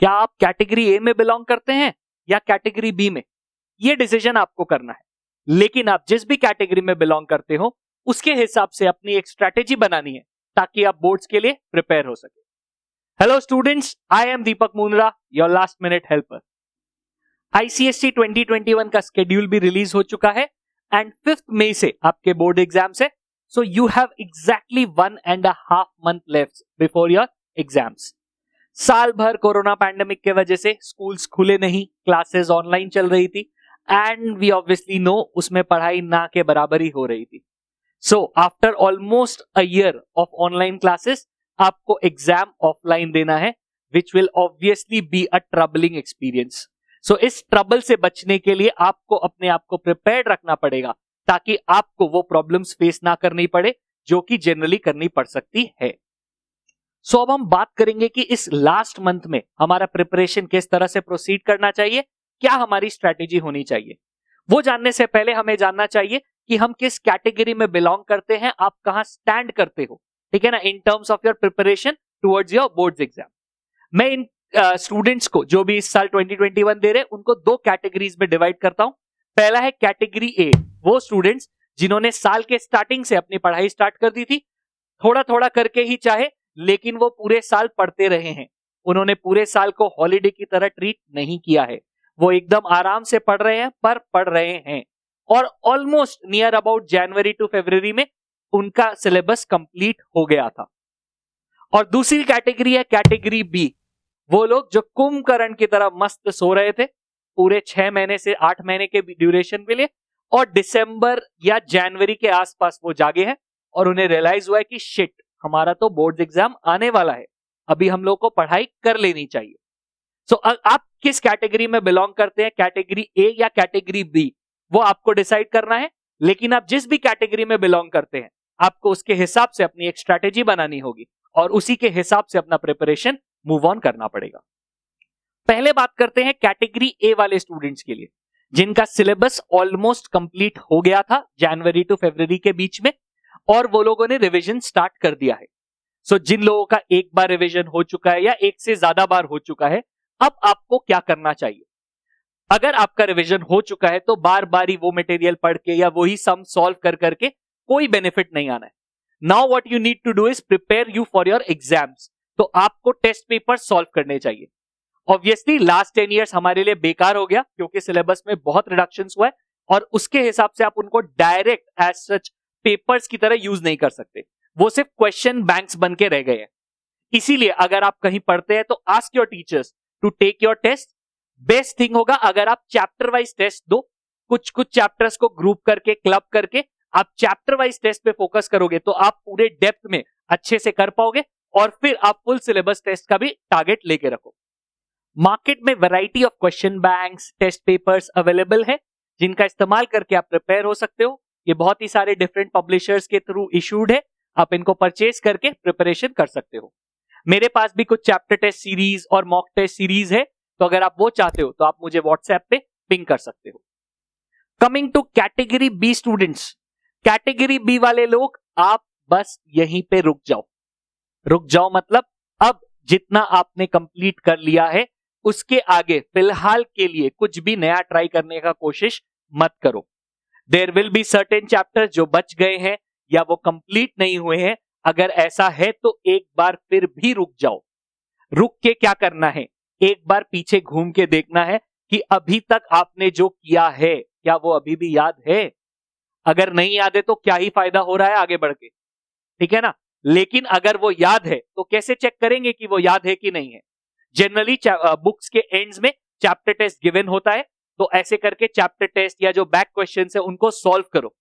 क्या आप category A में बिलोंग करते हैं या कैटेगरी बी में, ये डिसीजन आपको करना है। लेकिन आप जिस भी कैटेगरी में बिलोंग करते हो उसके हिसाब से अपनी एक स्ट्रैटेजी बनानी है ताकि आप बोर्ड्स के लिए प्रिपेयर हो सके। Hello students, I am Deepak Mundra, your last minute helper. ICSC 2021 का स्केड्यूल भी रिलीज हो चुका है एंड 5th मई से आपके बोर्ड एग्जाम्स है। So you have exactly 1.5 month left before your exams. साल भर कोरोना पैंडेमिक के वजह से स्कूल्स खुले नहीं, क्लासेस ऑनलाइन चल रही थी एंड वी ऑब्वियसली नो उसमें पढ़ाई ना के बराबर ही हो रही थी। So after almost a year of online classes आपको एग्जाम ऑफलाइन देना है, which will obviously be a troubling experience. So इस ट्रबल से बचने के लिए आपको अपने आप को प्रिपेयर्ड रखना पड़ेगा ताकि आपको वो प्रॉब्लम्स फेस ना करनी पड़े जो कि जनरली करनी पड़ सकती है। सो अब हम बात करेंगे कि इस लास्ट मंथ में हमारा प्रिपरेशन किस तरह से प्रोसीड करना चाहिए, क्या हमारी स्ट्रैटेजी होनी चाहिए। वो जानने से पहले हमें जानना चाहिए कि हम किस कैटेगरी में बिलोंग करते हैं, आप कहां स्टैंड करते हो, ठीक है ना, in terms of your preparation towards your boards exam. मैं इन स्टूडेंट्स को जो भी इस साल 2021 दे रहे हैं उनको दो कैटेगरीज में डिवाइड करता हूं। पहला है कैटेगरी ए, वो स्टूडेंट्स जिन्होंने साल के स्टार्टिंग से अपनी पढ़ाई स्टार्ट कर दी थी, थोड़ा थोड़ा करके ही चाहे, लेकिन वो पूरे साल पढ़ते रहे हैं। उन्होंने पूरे साल को हॉलीडे की तरह ट्रीट नहीं किया है, वो एकदम आराम से पढ़ रहे हैं पर पढ़ रहे हैं और ऑलमोस्ट नियर अबाउट जनवरी टू फरवरी में उनका सिलेबस कंप्लीट हो गया था। और दूसरी कैटेगरी है कैटेगरी बी, वो लोग जो कुंभकर्ण की तरह मस्त सो रहे थे पूरे 6 महीने से 8 महीने के ड्यूरेशन के लिए, और दिसंबर या जनवरी के आसपास वो जागे हैं और उन्हें रियलाइज हुआ है कि शिट, हमारा तो बोर्ड एग्जाम आने वाला है, अभी हम लोग को पढ़ाई कर लेनी चाहिए। सो आप किस कैटेगरी में बिलोंग करते हैं, कैटेगरी ए या कैटेगरी बी, वो आपको डिसाइड करना है। लेकिन आप जिस भी कैटेगरी में बिलोंग करते हैं आपको उसके हिसाब से अपनी एक स्ट्रैटेजी बनानी होगी और उसी के हिसाब से अपना प्रिपरेशन मूव ऑन करना पड़ेगा। पहले बात करते हैं कैटेगरी ए वाले स्टूडेंट्स के लिए जिनका सिलेबस ऑलमोस्ट कंप्लीट हो गया था जनवरी टू फरवरी के बीच में और वो लोगों ने रिवीजन स्टार्ट कर दिया है। सो जिन लोगों का एक बार रिवीजन हो चुका है या एक से ज्यादा बार हो चुका है, अब आपको क्या करना चाहिए। अगर आपका रिवीजन हो चुका है तो बार बार ही वो मटेरियल पढ़ के या वही सम सॉल्व कर करके कोई बेनिफिट नहीं आना है। Now what you need to do is prepare you for your exams. तो आपको टेस्ट पेपर सॉल्व करने चाहिए। ऑब्वियसली लास्ट 10 इयर्स हमारे लिए बेकार हो गया क्योंकि सिलेबस में बहुत रिडक्शंस हुआ है और उसके हिसाब से आप उनको डायरेक्ट एज सच पेपर्स की तरह यूज नहीं कर सकते, वो सिर्फ क्वेश्चन बैंक्स बन के रह गए हैं। इसीलिए अगर आप कहीं पढ़ते हैं तो ask your teachers to take your test. Best thing होगा अगर आप चैप्टर वाइज टेस्ट दो, कुछ कुछ चैप्टर्स को ग्रुप करके क्लब करके आप चैप्टर वाइज टेस्ट पे फोकस करोगे तो आप पूरे डेप्थ में अच्छे से कर पाओगे और फिर आप फुल सिलेबस टेस्ट का भी टारगेट लेके रखो। मार्केट में variety of question banks, test papers available है जिनका इस्तेमाल करके आप प्रिपेयर हो सकते हो। ये बहुत ही सारे डिफरेंट पब्लिशर्स के थ्रू इशूड है, आप इनको परचेज करके प्रिपरेशन कर सकते हो। मेरे पास भी कुछ चैप्टर टेस्ट सीरीज और मॉक टेस्ट सीरीज है, तो अगर आप वो चाहते हो तो आप मुझे व्हाट्सएप पे पिंग कर सकते हो। Coming to category B students, category B वाले लोग आप बस यहीं पे रुक जाओ मतलब अब जितना आपने कंप्लीट कर लिया है उसके आगे फिलहाल के लिए कुछ भी नया ट्राई करने का कोशिश मत करो। There will be certain chapters जो बच गए हैं या वो कंप्लीट नहीं हुए हैं। अगर ऐसा है तो एक बार फिर भी रुक जाओ। रुक के क्या करना है, एक बार पीछे घूम के देखना है कि अभी तक आपने जो किया है क्या वो अभी भी याद है। अगर नहीं याद है तो क्या ही फायदा हो रहा है आगे बढ़ के, ठीक है ना। लेकिन अगर वो याद है तो कैसे चेक करेंगे कि वो याद है कि नहीं है। जनरली बुक्स के एंड्स में चैप्टर टेस्ट गिवन होता है, तो ऐसे करके चैप्टर टेस्ट या जो बैक क्वेश्चंस है उनको सॉल्व करो।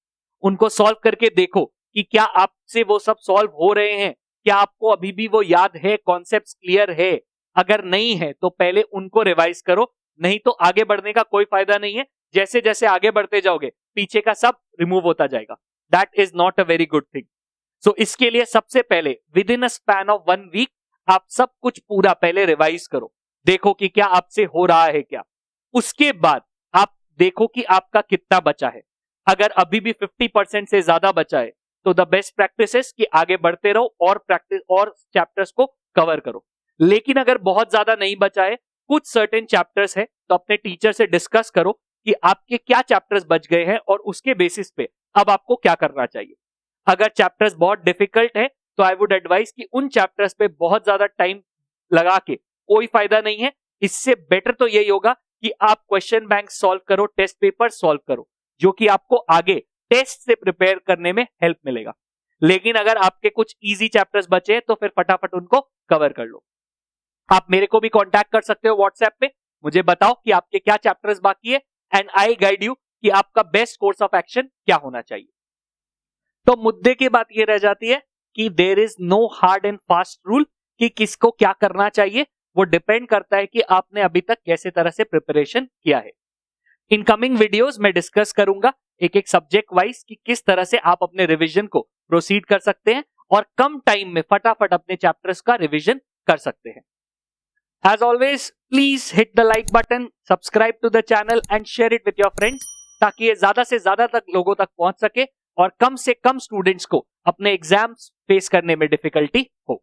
उनको सॉल्व करके देखो कि क्या आपसे वो सब सॉल्व हो रहे हैं, क्या आपको अभी भी वो याद है, कॉन्सेप्ट्स क्लियर है। अगर नहीं है तो पहले उनको रिवाइज करो, नहीं तो आगे बढ़ने का कोई फायदा नहीं है। जैसे जैसे आगे बढ़ते जाओगे पीछे का सब रिमूव होता जाएगा। That is not a very good thing. So इसके लिए सबसे पहले within a span of 1 week आप सब कुछ पूरा पहले रिवाइज करो, देखो कि क्या आपसे हो रहा है क्या। उसके बाद आप देखो कि आपका कितना बचा है। अगर अभी भी 50% से ज्यादा बचा है तो द बेस्ट प्रैक्टिस कि आगे बढ़ते रहो और प्रैक्टिस और चैप्टर्स को कवर करो। लेकिन अगर बहुत ज्यादा नहीं बचा है, कुछ सर्टेन चैप्टर्स है, तो अपने टीचर से डिस्कस करो कि आपके क्या चैप्टर्स बच गए हैं और उसके बेसिस पे अब आपको क्या करना चाहिए। अगर चैप्टर्स बहुत डिफिकल्ट है तो आई वुड एडवाइस कि उन चैप्टर्स पे बहुत ज्यादा टाइम लगा के कोई फायदा नहीं है। इससे बेटर तो यही होगा कि आप क्वेश्चन बैंक सॉल्व करो, टेस्ट पेपर सॉल्व करो, जो कि आपको आगे टेस्ट से प्रिपेयर करने में हेल्प मिलेगा। लेकिन अगर आपके कुछ इजी चैप्टर्स बचे तो फिर फटाफट उनको कवर कर लो। आप मेरे को भी कांटेक्ट कर सकते हो व्हाट्सएप पे, मुझे बताओ कि आपके क्या चैप्टर्स बाकी है एंड आई गाइड यू कि आपका बेस्ट कोर्स ऑफ एक्शन क्या होना चाहिए। तो मुद्दे की बात यह रह जाती है कि there is no hard and fast rule कि किसको क्या करना चाहिए। वो डिपेंड करता है कि आपने अभी तक कैसे तरह से प्रिपरेशन किया है। इन कमिंग वीडियोस में डिस्कस करूंगा एक एक सब्जेक्ट वाइज कि किस तरह से आप अपने रिवीजन को प्रोसीड कर सकते हैं और कम टाइम में फटाफट अपने चैप्टर्स का रिवीजन कर सकते हैं। As always, please hit the like button, subscribe to the channel and share it with your friends ताकि ये ज्यादा से ज्यादा तक लोगों तक पहुंच सके और कम से कम स्टूडेंट्स को अपने एग्जाम्स फेस करने में डिफिकल्टी हो।